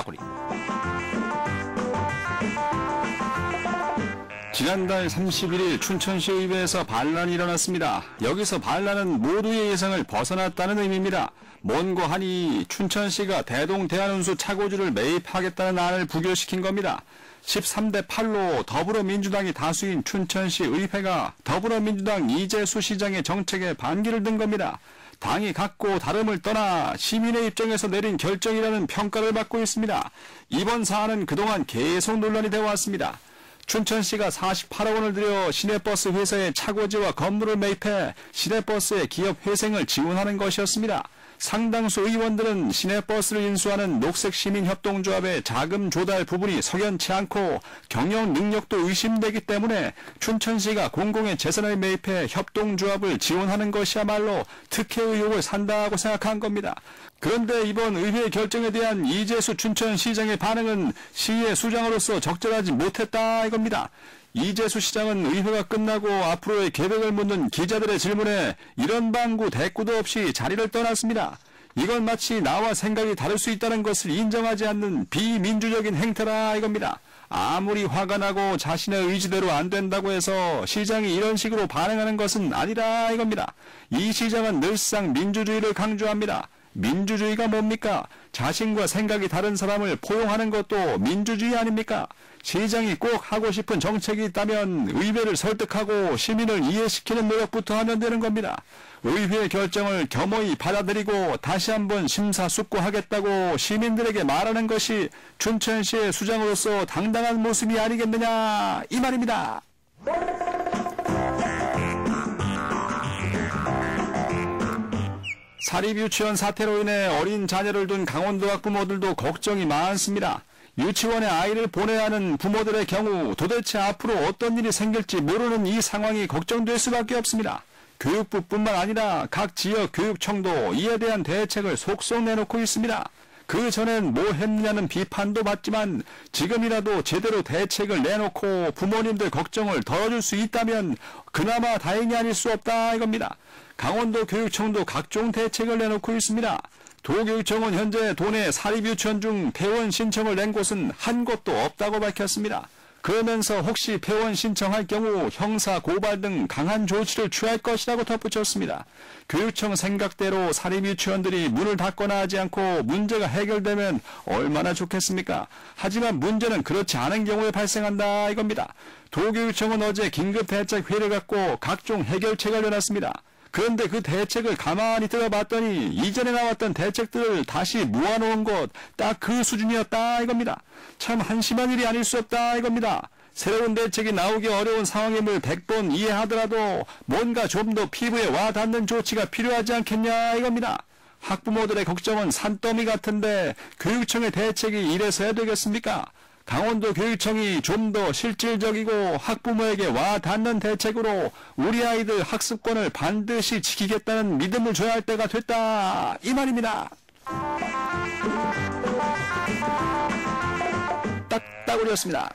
딱따구리. 지난달 31일 춘천시 의회에서 반란이 일어났습니다. 여기서 반란은 모두의 예상을 벗어났다는 의미입니다. 뭔고 하니 춘천시가 대동대한운수 차고지를 매입하겠다는 안을 부결시킨 겁니다. 13대 8로 더불어민주당이 다수인 춘천시 의회가 더불어민주당 이재수 시장의 정책에 반기를 든 겁니다. 당이 갖고 다름을 떠나 시민의 입장에서 내린 결정이라는 평가를 받고 있습니다. 이번 사안은 그동안 계속 논란이 되어 왔습니다. 춘천시가 48억 원을 들여 시내버스 회사에 차고지와 건물을 매입해 시내버스의 기업 회생을 지원하는 것이었습니다. 상당수 의원들은 시내버스를 인수하는 녹색시민협동조합의 자금 조달 부분이 석연치 않고 경영 능력도 의심되기 때문에 춘천시가 공공의 재산을 매입해 협동조합을 지원하는 것이야말로 특혜 의혹을 산다고 생각한 겁니다. 그런데 이번 의회 결정에 대한 이재수 춘천시장의 반응은 시의 수장으로서 적절하지 못했다 이겁니다. 이재수 시장은 의회가 끝나고 앞으로의 계획을 묻는 기자들의 질문에 이런 방구 대꾸도 없이 자리를 떠났습니다. 이건 마치 나와 생각이 다를 수 있다는 것을 인정하지 않는 비민주적인 행태라 이겁니다. 아무리 화가 나고 자신의 의지대로 안 된다고 해서 시장이 이런 식으로 반응하는 것은 아니라 이겁니다. 이 시장은 늘상 민주주의를 강조합니다. 민주주의가 뭡니까? 자신과 생각이 다른 사람을 포용하는 것도 민주주의 아닙니까? 시장이 꼭 하고 싶은 정책이 있다면 의회를 설득하고 시민을 이해시키는 노력부터 하면 되는 겁니다. 의회의 결정을 겸허히 받아들이고 다시 한번 심사숙고하겠다고 시민들에게 말하는 것이 춘천시의 수장으로서 당당한 모습이 아니겠느냐 이 말입니다. 사립유치원 사태로 인해 어린 자녀를 둔 강원도 학부모들도 걱정이 많습니다. 유치원에 아이를 보내야 하는 부모들의 경우 도대체 앞으로 어떤 일이 생길지 모르는 이 상황이 걱정될 수밖에 없습니다. 교육부뿐만 아니라 각 지역 교육청도 이에 대한 대책을 속속 내놓고 있습니다. 그 전엔 뭐 했느냐는 비판도 받지만 지금이라도 제대로 대책을 내놓고 부모님들 걱정을 덜어줄 수 있다면 그나마 다행이 아닐 수 없다 이겁니다. 강원도 교육청도 각종 대책을 내놓고 있습니다. 도교육청은 현재 도내 사립유치원 중 폐원 신청을 낸 곳은 한 곳도 없다고 밝혔습니다. 그러면서 혹시 폐원 신청할 경우 형사 고발 등 강한 조치를 취할 것이라고 덧붙였습니다. 교육청 생각대로 사립유치원들이 문을 닫거나 하지 않고 문제가 해결되면 얼마나 좋겠습니까? 하지만 문제는 그렇지 않은 경우에 발생한다 이겁니다. 도교육청은 어제 긴급대책회의를 갖고 각종 해결책을 내놨습니다. 그런데 그 대책을 가만히 들어봤더니 이전에 나왔던 대책들을 다시 모아놓은 것 딱 그 수준이었다 이겁니다. 참 한심한 일이 아닐 수 없다 이겁니다. 새로운 대책이 나오기 어려운 상황임을 100번 이해하더라도 뭔가 좀 더 피부에 와닿는 조치가 필요하지 않겠냐 이겁니다. 학부모들의 걱정은 산더미 같은데 교육청의 대책이 이래서야 되겠습니까? 강원도 교육청이 좀 더 실질적이고 학부모에게 와닿는 대책으로 우리 아이들 학습권을 반드시 지키겠다는 믿음을 줘야 할 때가 됐다 이 말입니다. 딱따구리였습니다.